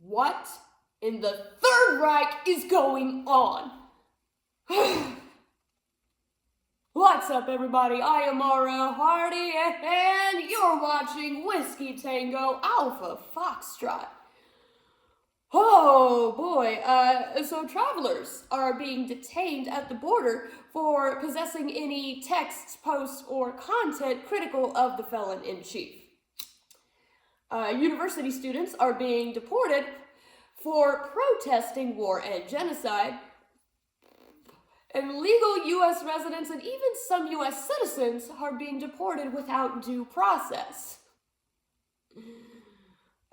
What in the Third Reich is going on? What's up, everybody? I am Mario Hardy, and you're watching Whiskey Tango Alpha Foxtrot. Oh boy, so travelers are being detained at the border for possessing any texts, posts, or content critical of the felon-in-chief. University students are being deported for protesting war and genocide, and legal U.S. residents and even some U.S. citizens are being deported without due process.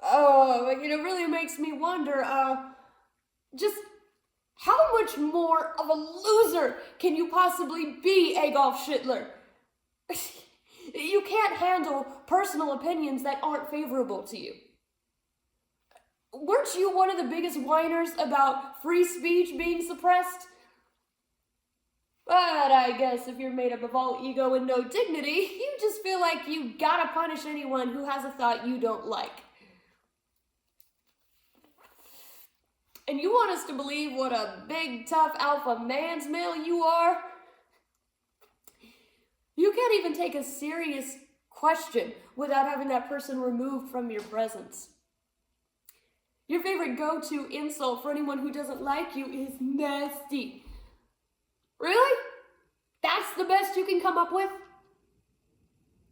Oh, it really makes me wonder, just how much more of a loser can you possibly be, Adolf Hitler? You can't handle personal opinions that aren't favorable to you. Weren't you one of the biggest whiners about free speech being suppressed? But I guess if you're made up of all ego and no dignity, you just feel like you gotta punish anyone who has a thought you don't like. And you want us to believe what a big, tough alpha man's male you are? You can't even take a serious question without having that person removed from your presence. Your favorite go-to insult for anyone who doesn't like you is nasty. Really? That's the best you can come up with?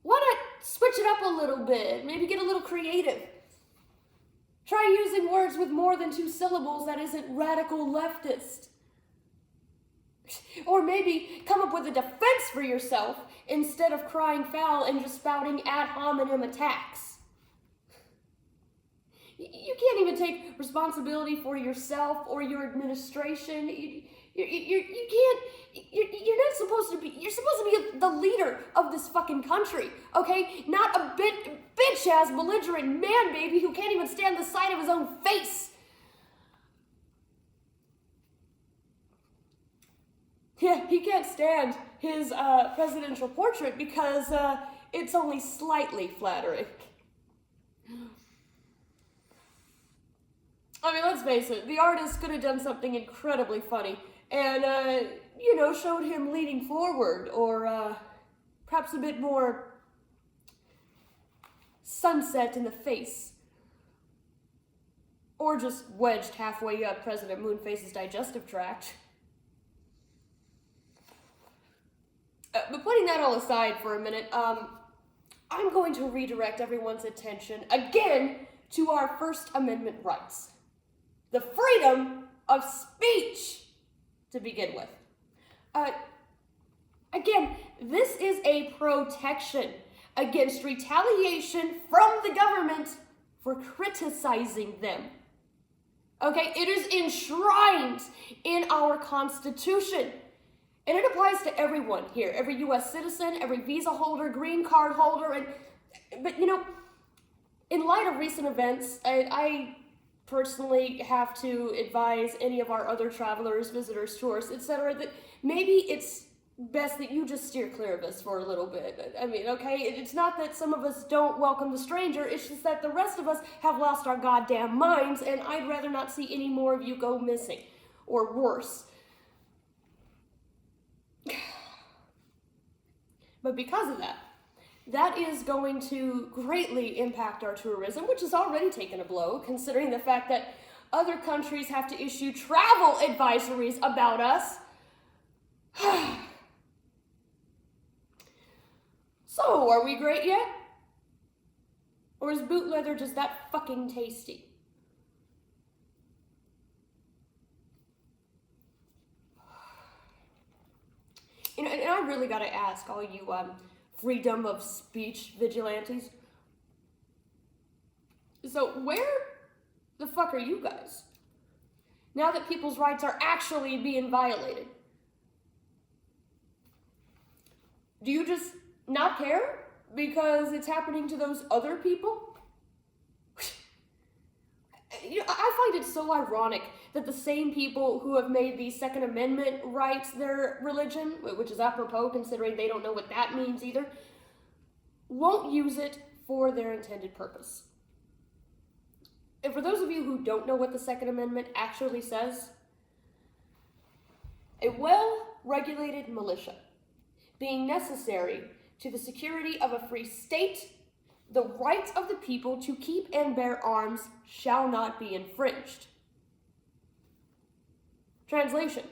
Why not switch it up a little bit? Maybe get a little creative. Try using words with more than 2 syllables that isn't radical leftist. Or maybe come up with a defense for yourself instead of crying foul and just spouting ad hominem attacks. You can't even take responsibility for yourself or your administration. You're not supposed to be, you're supposed to be the leader of this fucking country, okay? Not a bitch-ass belligerent man baby who can't even stand the sight of his own face. Yeah, he can't stand his presidential portrait because it's only slightly flattering. I mean, let's face it, the artist could have done something incredibly funny and, showed him leaning forward or perhaps a bit more sunset in the face. Or just wedged halfway up President Moonface's digestive tract. But putting that all aside for a minute, I'm going to redirect everyone's attention again to our First Amendment rights. The freedom of speech, to begin with. Again, this is a protection against retaliation from the government for criticizing them. Okay, it is enshrined in our Constitution. And it applies to everyone here, every U.S. citizen, every visa holder, green card holder, but in light of recent events, I personally have to advise any of our other travelers, visitors, tourists, etc., that maybe it's best that you just steer clear of us for a little bit. I mean, okay, it's not that some of us don't welcome the stranger, it's just that the rest of us have lost our goddamn minds, and I'd rather not see any more of you go missing, or worse. But because of that is going to greatly impact our tourism, which has already taken a blow, considering the fact that other countries have to issue travel advisories about us. So, are we great yet? Or is boot leather just that fucking tasty? And I really gotta ask all you freedom of speech vigilantes. So where the fuck are you guys? Now that people's rights are actually being violated. Do you just not care because it's happening to those other people? I find it so ironic that the same people who have made the Second Amendment rights their religion, which is apropos considering they don't know what that means either, won't use it for their intended purpose. And for those of you who don't know what the Second Amendment actually says, a well-regulated militia being necessary to the security of a free state, the right of the people to keep and bear arms shall not be infringed. Translation: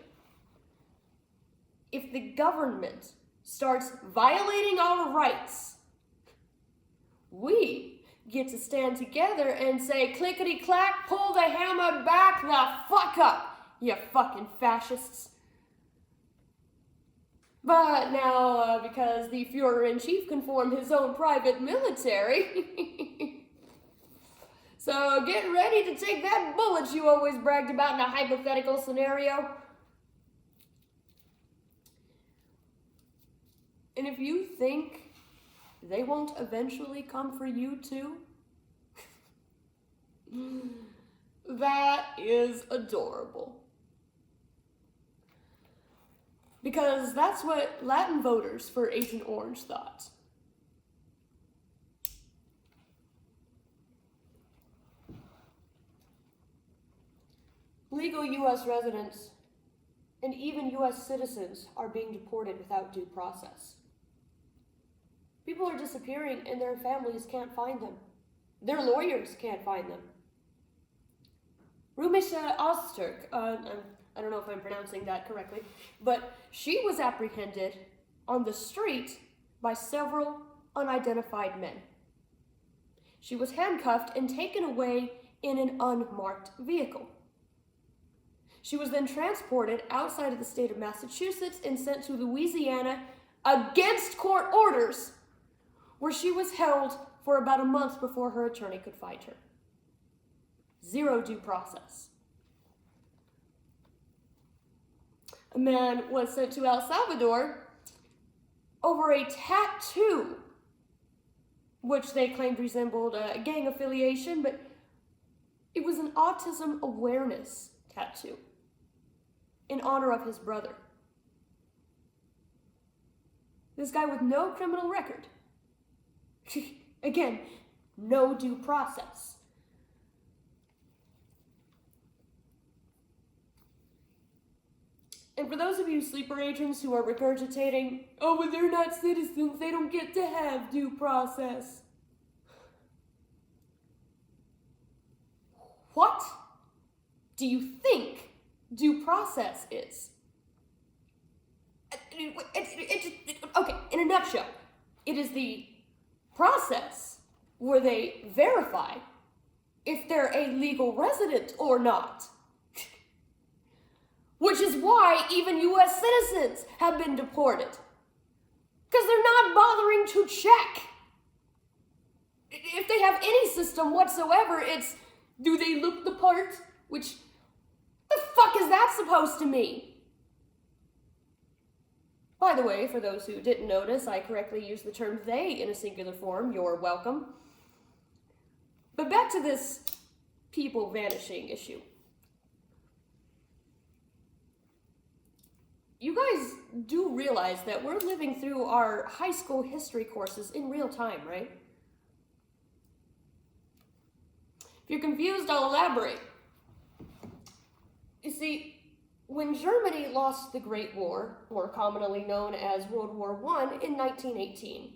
if the government starts violating our rights, we get to stand together and say, clickety-clack, pull the hammer back the fuck up, you fucking fascists. But now, because the Führer-in-Chief can form his own private military, so get ready to take that bullet you always bragged about in a hypothetical scenario. And if you think they won't eventually come for you too, that is adorable. Because that's what Latin voters for Agent Orange thought. Legal U.S. residents and even U.S. citizens are being deported without due process. People are disappearing and their families can't find them. Their lawyers can't find them. Rumisha Ozturk, I don't know if I'm pronouncing that correctly, but she was apprehended on the street by several unidentified men. She was handcuffed and taken away in an unmarked vehicle. She was then transported outside of the state of Massachusetts and sent to Louisiana against court orders, where she was held for about a month before her attorney could find her. Zero due process. A man was sent to El Salvador over a tattoo, which they claimed resembled a gang affiliation, but it was an autism awareness tattoo in honor of his brother. This guy with no criminal record. Again, no due process. And for those of you sleeper agents who are regurgitating, oh, but they're not citizens, they don't get to have due process. What do you think due process is? Okay, in a nutshell, it is the process where they verify if they're a legal resident or not. Which is why even U.S. citizens have been deported. Because they're not bothering to check. If they have any system whatsoever, it's, do they look the part? Which, the fuck is that supposed to mean? By the way, for those who didn't notice, I correctly used the term they in a singular form. You're welcome. But back to this people vanishing issue. You guys do realize that we're living through our high school history courses in real time, right? If you're confused, I'll elaborate. You see, when Germany lost the Great War, more commonly known as World War I, in 1918,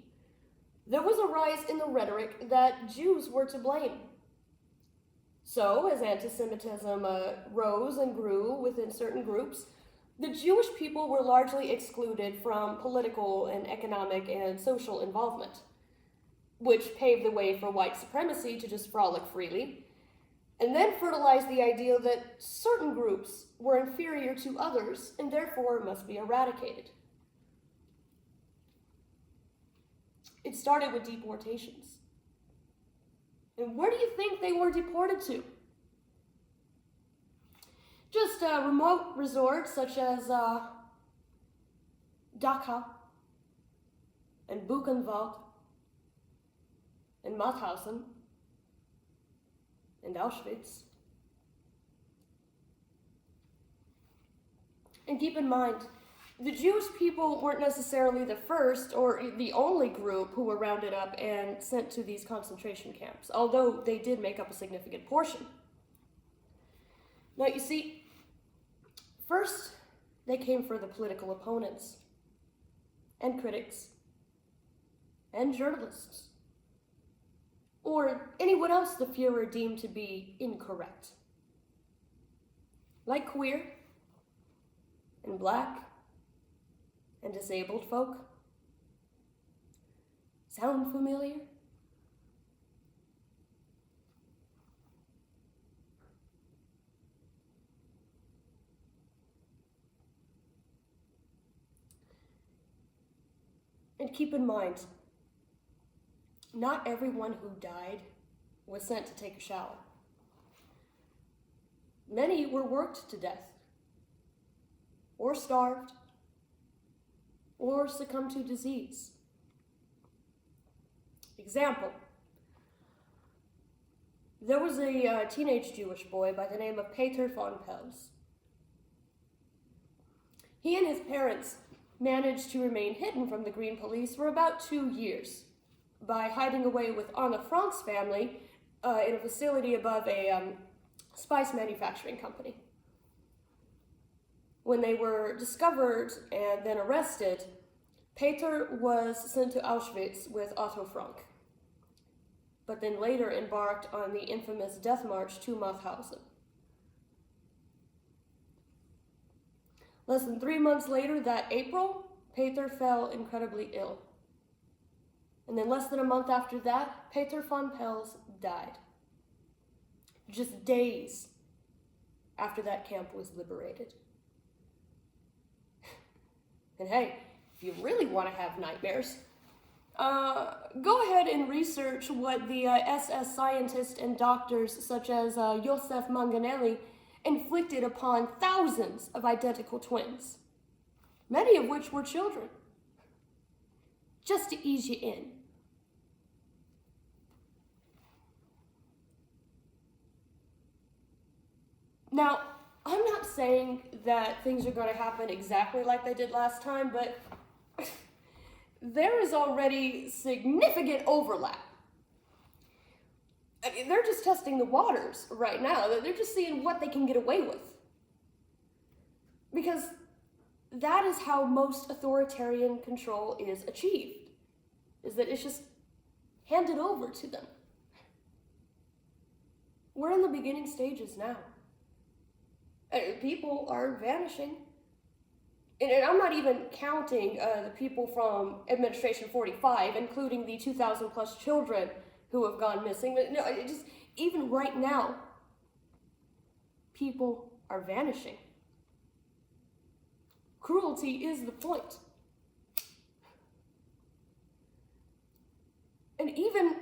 there was a rise in the rhetoric that Jews were to blame. So, as anti-Semitism rose and grew within certain groups, the Jewish people were largely excluded from political and economic and social involvement, which paved the way for white supremacy to just frolic freely, and then fertilized the idea that certain groups were inferior to others and therefore must be eradicated. It started with deportations. And where do you think they were deported to? Just remote resorts such as Dachau and Buchenwald and Mauthausen and Auschwitz. And keep in mind, The Jewish people weren't necessarily the first or the only group who were rounded up and sent to these concentration camps, although they did make up a significant portion. Now, you see, first, they came for the political opponents and critics and journalists, or anyone else the Fuhrer deemed to be incorrect, like queer and black and disabled folk. Sound familiar? And keep in mind, not everyone who died was sent to take a shower. Many were worked to death, or starved, or succumbed to disease. Example, there was a teenage Jewish boy by the name of Peter von Pels. He and his parents managed to remain hidden from the Green Police for about 2 years by hiding away with Anna Frank's family in a facility above a spice manufacturing company. When they were discovered and then arrested, Peter was sent to Auschwitz with Otto Frank, but then later embarked on the infamous death march to Mauthausen. Less than 3 months later, that April, Peter fell incredibly ill. And then less than a month after that, Peter von Pels died. Just days after that camp was liberated. And hey, if you really want to have nightmares, go ahead and research what the SS scientists and doctors such as Josef Manganelli inflicted upon thousands of identical twins, many of which were children, just to ease you in. Now, I'm not saying that things are going to happen exactly like they did last time, but there is already significant overlap. I mean, they're just testing the waters right now. They're just seeing what they can get away with. Because that is how most authoritarian control is achieved, is that it's just handed over to them. We're in the beginning stages now. People are vanishing. And I'm not even counting the people from Administration 45, including the 2,000 plus children who have gone missing. But no, even right now, people are vanishing. Cruelty is the point. And even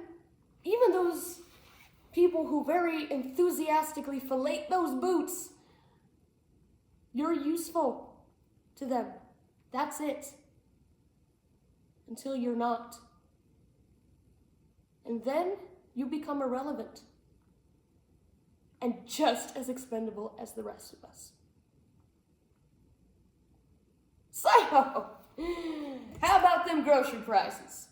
those people who very enthusiastically fillet those boots, you're useful to them. That's it. Until you're not. And then you become irrelevant and just as expendable as the rest of us. So, how about them grocery prices?